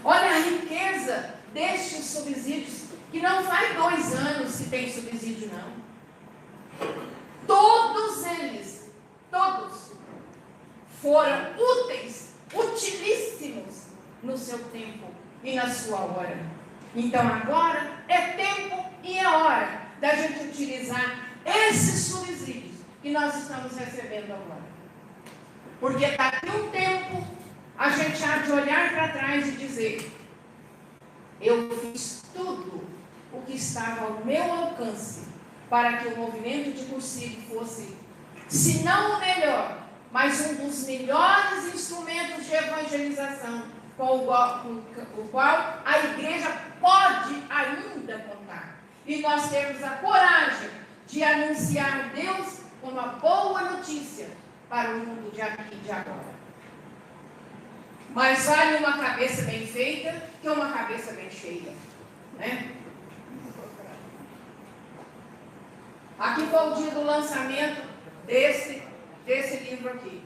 Olha a riqueza destes subsídios, que não faz 2 anos que tem subsídio, não. Todos eles, todos, foram úteis, utilíssimos no seu tempo e na sua hora. Então agora é tempo e é hora da gente utilizar esses subsídios que nós estamos recebendo agora. Porque daqui a um tempo a gente há de olhar para trás e dizer: eu fiz tudo o que estava ao meu alcance para que o movimento de cursivo fosse, se não o melhor, mas um dos melhores instrumentos de evangelização com o qual a igreja pode ainda contar. E nós temos a coragem de anunciar Deus como uma boa notícia para o mundo de aqui e de agora. Mas vale uma cabeça bem feita que uma cabeça bem cheia, né? Aqui foi o dia do lançamento desse livro aqui.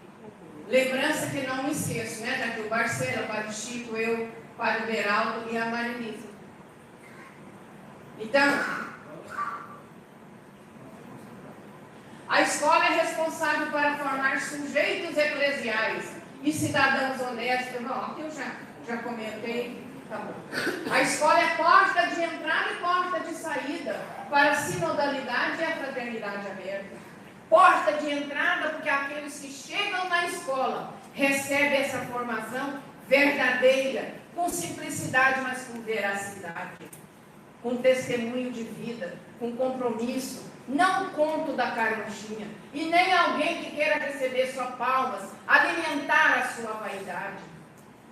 Lembrança que não me esqueço, né? Daqui o Barcela, para o Chico, eu, para o Beraldo e a Marinisa. Então, a escola é responsável para formar sujeitos eclesiais e cidadãos honestos. Não, aqui eu já comentei. Tá bom. A escola é porta de entrada e porta de saída para a sinodalidade e a fraternidade aberta. Porta de entrada porque aqueles que chegam na escola recebem essa formação verdadeira, com simplicidade, mas com veracidade, com testemunho de vida, com compromisso, não conto da carochinha, e nem alguém que queira receber só palmas, alimentar a sua vaidade.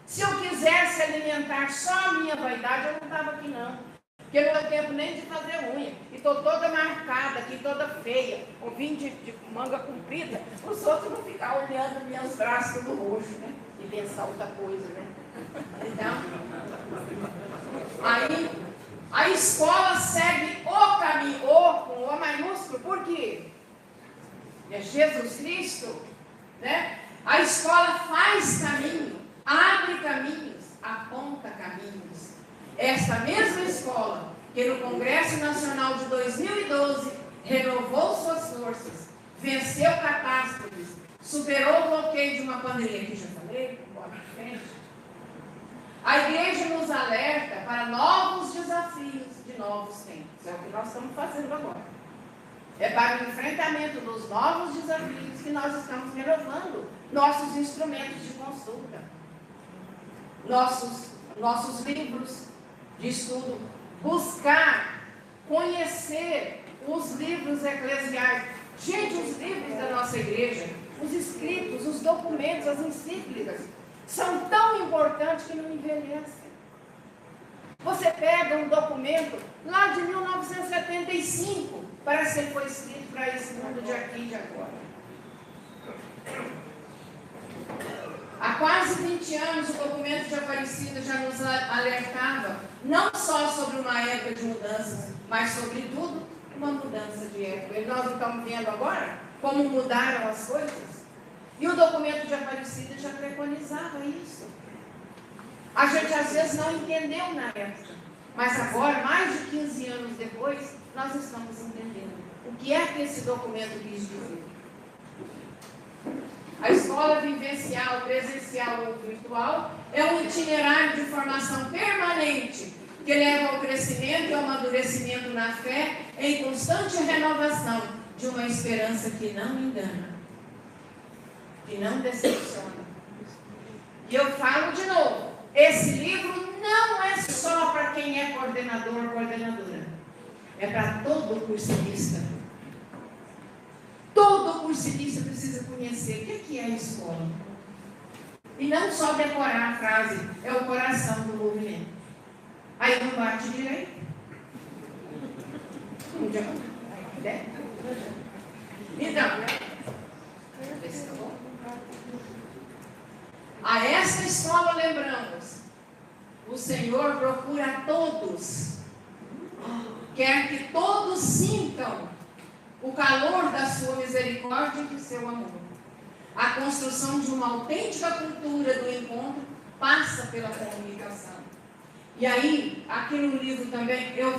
Se eu quisesse alimentar só a minha vaidade, eu não estava aqui não. Porque não deu tempo nem de fazer unha. E estou toda marcada aqui, toda feia. Eu vim de manga comprida. Os outros não ficam olhando meus braços do roxo, né? E pensar outra coisa, né? Então, aí, a escola segue o caminho, O com O maiúsculo, por quê? É Jesus Cristo, né? A escola faz caminho, abre caminhos, aponta caminhos. Esta mesma escola, que no Congresso Nacional de 2012 renovou suas forças, venceu catástrofes, superou o bloqueio de uma pandemia, que já falei, bora em frente. A igreja nos alerta para novos desafios de novos tempos. É o que nós estamos fazendo agora. É para o enfrentamento dos novos desafios que nós estamos renovando nossos instrumentos de consulta, nossos livros de estudo, buscar, conhecer os livros eclesiais. Gente, os livros da nossa igreja, os escritos, os documentos, as encíclicas, são tão importantes que não envelhecem. Você pega um documento lá de 1975, parece que ele foi escrito para esse mundo de aqui e de agora. Há quase 20 anos, o documento de Aparecida já nos alertava, não só sobre uma época de mudanças, mas, sobretudo, uma mudança de época. E nós estamos vendo agora como mudaram as coisas. E o documento de Aparecida já preconizava isso. A gente, às vezes, não entendeu na época, mas agora, mais de 15 anos depois, nós estamos entendendo o que é que esse documento quis dizer. A escola vivencial, presencial ou virtual é um itinerário de formação permanente que leva ao crescimento e ao amadurecimento na fé em constante renovação de uma esperança que não engana, que não decepciona. E eu falo de novo, esse livro não é só para quem é coordenador ou coordenadora, é para todo cursista. Todo cursilista precisa conhecer o que é a escola. E não só decorar a frase, é o coração do movimento. Aí não bate direito. Então, a essa escola lembramos, o Senhor procura a todos, quer que todos sintam o calor da sua misericórdia e do seu amor. A construção de uma autêntica cultura do encontro passa pela comunicação. E aí, aqui no livro também, eu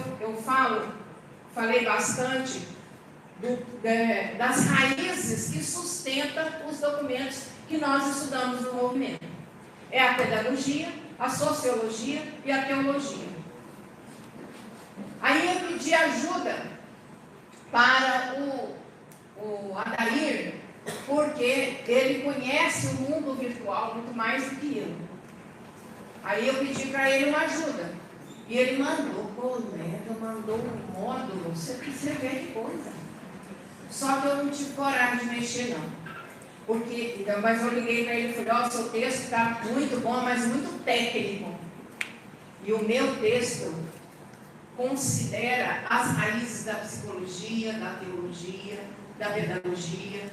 falei bastante das raízes que sustentam os documentos que nós estudamos no movimento. É a pedagogia, a sociologia e a teologia. Aí eu pedi ajuda para o Adair, porque ele conhece o mundo virtual muito mais do que eu. Aí eu pedi para ele uma ajuda. E ele mandou, mandou um módulo, você vê que coisa. Só que eu não tive coragem de mexer, não. Mas eu liguei para ele e falei, seu texto está muito bom, mas muito técnico. E o meu texto considera as raízes da psicologia, da teologia, da pedagogia.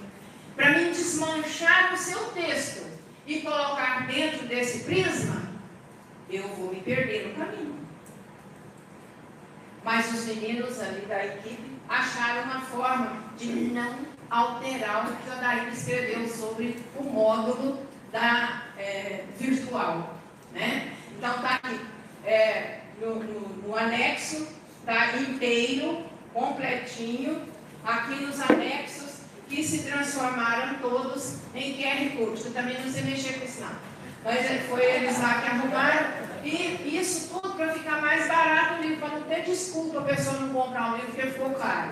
Para mim desmanchar o seu texto e colocar dentro desse prisma, eu vou me perder no caminho. Mas os meninos ali da equipe acharam uma forma de não alterar o que o Adair escreveu sobre o módulo virtual. Né? Então está aqui, no anexo, está inteiro, completinho, aqui nos anexos que se transformaram todos em QR Code. Eu também não sei mexer com isso não. Mas foi eles lá que arrumaram. E isso tudo para ficar mais barato o livro, para não ter desculpa a pessoa não comprar o livro porque ficou caro.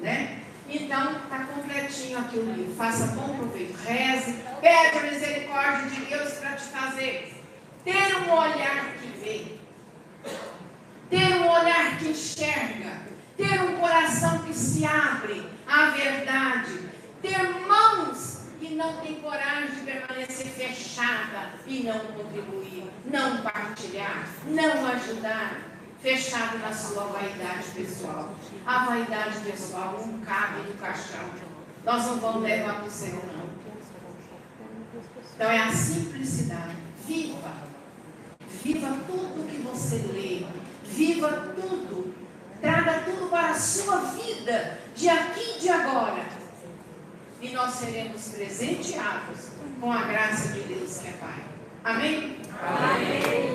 Né? Então, está completinho aqui o livro. Faça bom proveito, reze, pede a misericórdia de Deus para te fazer ter um olhar que vê, ter um olhar que enxerga, ter um coração que se abre à verdade, ter mãos que não têm coragem de permanecer fechada e não contribuir, não partilhar, não ajudar, fechado na sua vaidade pessoal. A vaidade pessoal não cabe no caixão. Nós não vamos levar para o céu, não. Então é a simplicidade. Viva tudo que você lê. Viva tudo. Traga tudo para a sua vida, de aqui e de agora. E nós seremos presenteados com a graça de Deus que é Pai. Amém? Amém.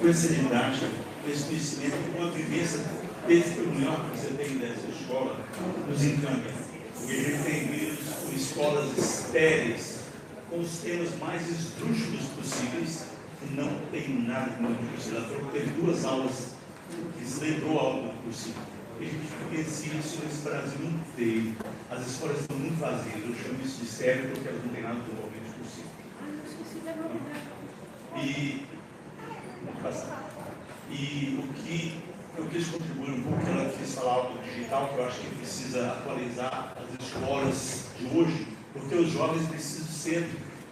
Com essa seriedade, com esse conhecimento, com a vivência testemunhal que você tem dessa escola, nos encanta. Porque a gente tem visto por escolas estéreis, com os temas mais esdrúxulos possíveis, que não tem nada com o curso. Ela teve 2 aulas que se lembrou algo do curso. E a gente conhecia isso nesse Brasil inteiro. As escolas estão muito vazias. Eu chamo isso de estéreo porque elas não têm nada do movimento possível. E o que eu quis contribuir um pouco, ela quis falar algo digital, que eu acho que precisa atualizar as escolas de hoje, porque os jovens precisam ser,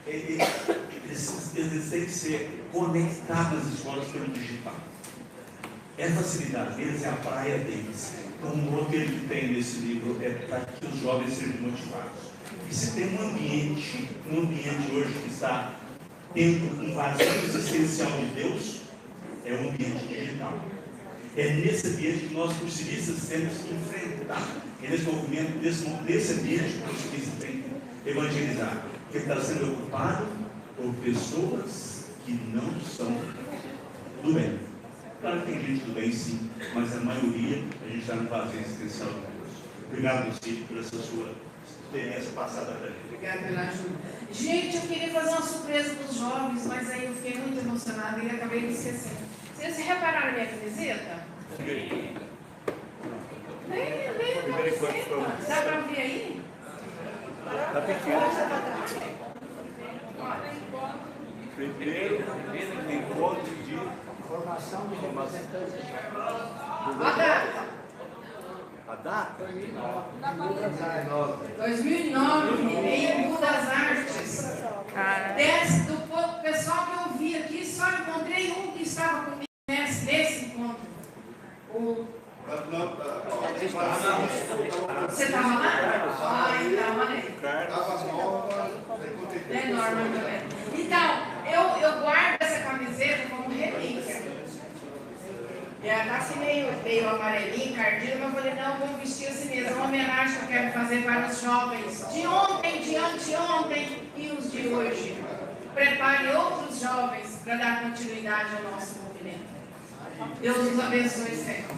eles têm que ser conectados às escolas pelo digital. É a facilidade deles, é a praia deles. Então, o roteiro que tem nesse livro é para que os jovens sejam motivados. E se tem um ambiente hoje que está tendo um vazio existencial de Deus, é um ambiente digital. É nesse ambiente que nós cursilistas temos que enfrentar. É nesse movimento, nesse ambiente que o cursilista tem que evangelizar. Porque está sendo ocupado por pessoas que não são do bem. Claro que tem gente do bem sim, mas a maioria a gente está no vazio existencial do curso. Obrigado, Luci, por essa sua experiência passada para mim. Obrigada pela ajuda. Gente, eu queria fazer uma surpresa para os jovens, mas aí eu fiquei muito emocionada e acabei me esquecendo. Vocês repararam minha camiseta? Nem a camiseta. Dá para ver aí? Está pequeno. Primeiro encontro de Formação de representantes. A data. A data? 2009, em das Artes. Do pessoal que eu vi aqui, só encontrei um que estava comigo nesse encontro. Você estava lá? Ah, então, olha aí. É enorme também. Então, eu guardo essa camiseta como relíquia. Ela está assim meio amarelinha, encardida, mas eu falei, não, vou vestir assim mesmo. É uma homenagem que eu quero fazer para os jovens de ontem, de anteontem e os de hoje. Prepare outros jovens para dar continuidade ao nosso movimento. Deus nos abençoe sempre.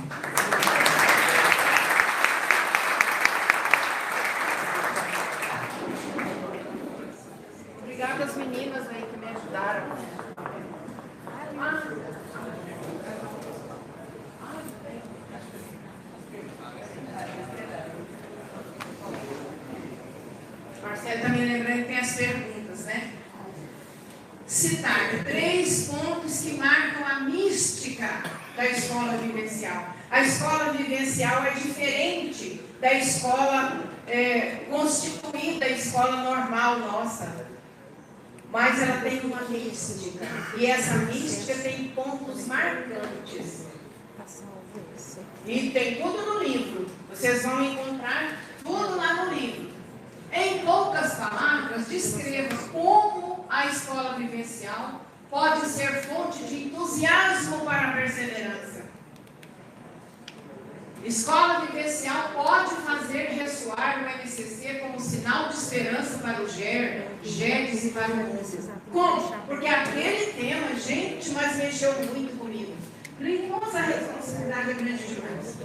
Obrigada às meninas aí que me ajudaram. Marcelo está me lembrando que tem as perguntas, né? Citar 3 pontos que marcam a mística da escola vivencial. A escola vivencial é diferente da escola constituída, a escola normal nossa. Mas ela tem uma mística. E essa mística tem pontos marcantes. E tem tudo no livro. Vocês vão encontrar tudo lá no livro. Em poucas palavras, descreva como a escola vivencial pode ser fonte de entusiasmo para a perseverança. Escola vivencial pode fazer ressoar o MCC como sinal de esperança para o GEDES e para o mundo. Como? Porque aquele tema, gente, mas mexeu muito comigo. Nossa, a responsabilidade é grande demais.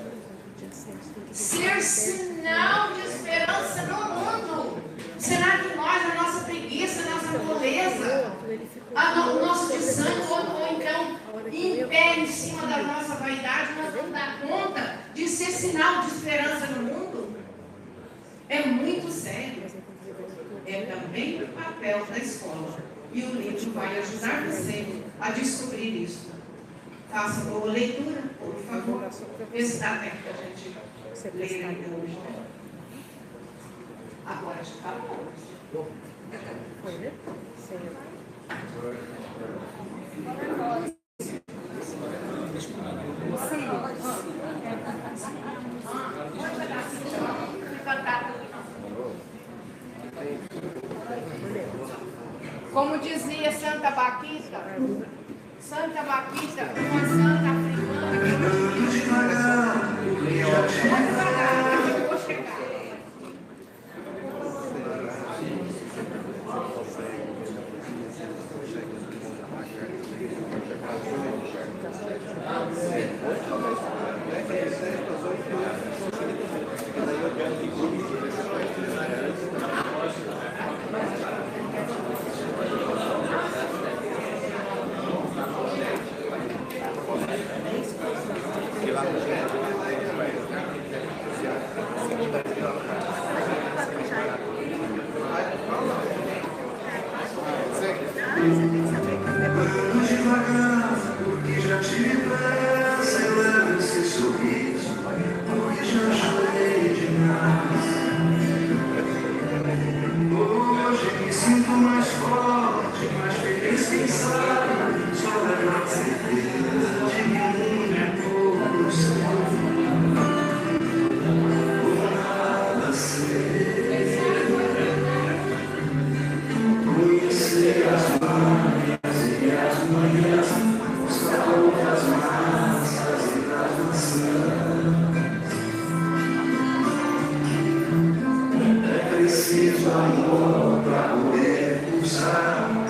Ser sinal de esperança no mundo. Será que nós, a nossa preguiça, a nossa moleza, o nosso desânimo, ou então império em cima da nossa vaidade, nós vamos dar conta de ser sinal de esperança no mundo? É muito sério. É também o papel da escola. E o livro vai ajudar você a descobrir isso. Faça boa leitura, por favor. Vê se dá tempo para a gente ler ainda hoje. Agora já está bom. Foi, né? Como dizia Santa Baquista, uma santa africana que eu vou chegar.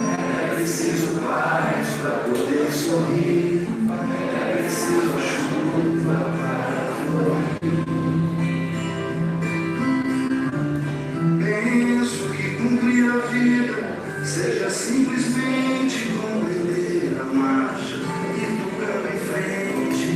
É preciso paz para poder sorrir, é preciso penso que cumprir a vida seja simplesmente compreender a marcha e tocando em frente.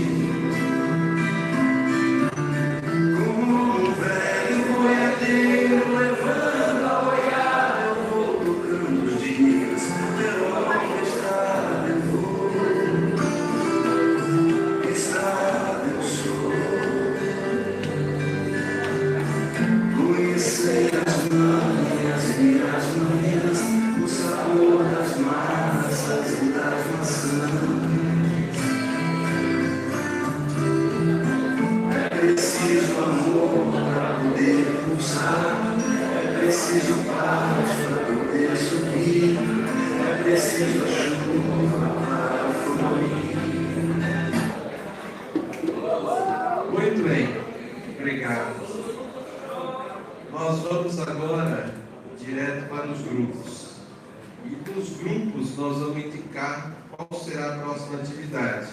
Como um velho boiadeiro levando a boiada, eu vou tocando os dias pela longa estrada, eu vou. Estrada eu sou. Conhecer as manhas e as manhãs, o sabor das massas e das maçãs. É preciso amor para poder pulsar, é preciso paz para poder subir, é preciso a chuva para fluir. Muito bem, obrigado. Nós vamos agora direto para os grupos. E dos grupos nós vamos indicar qual será a próxima atividade.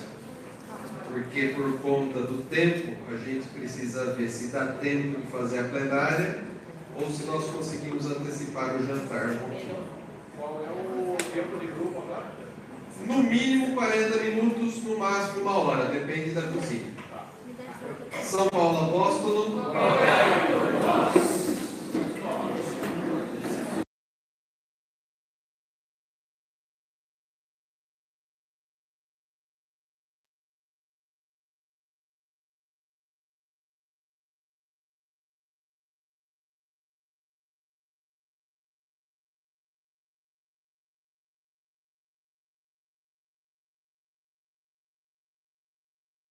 Porque por conta do tempo, a gente precisa ver se dá tempo de fazer a plenária ou se nós conseguimos antecipar o jantar um pouquinho. Qual é o tempo de grupo agora? No mínimo 40 minutos, no máximo 1 hora, depende da cozinha. São Paulo Apóstolo.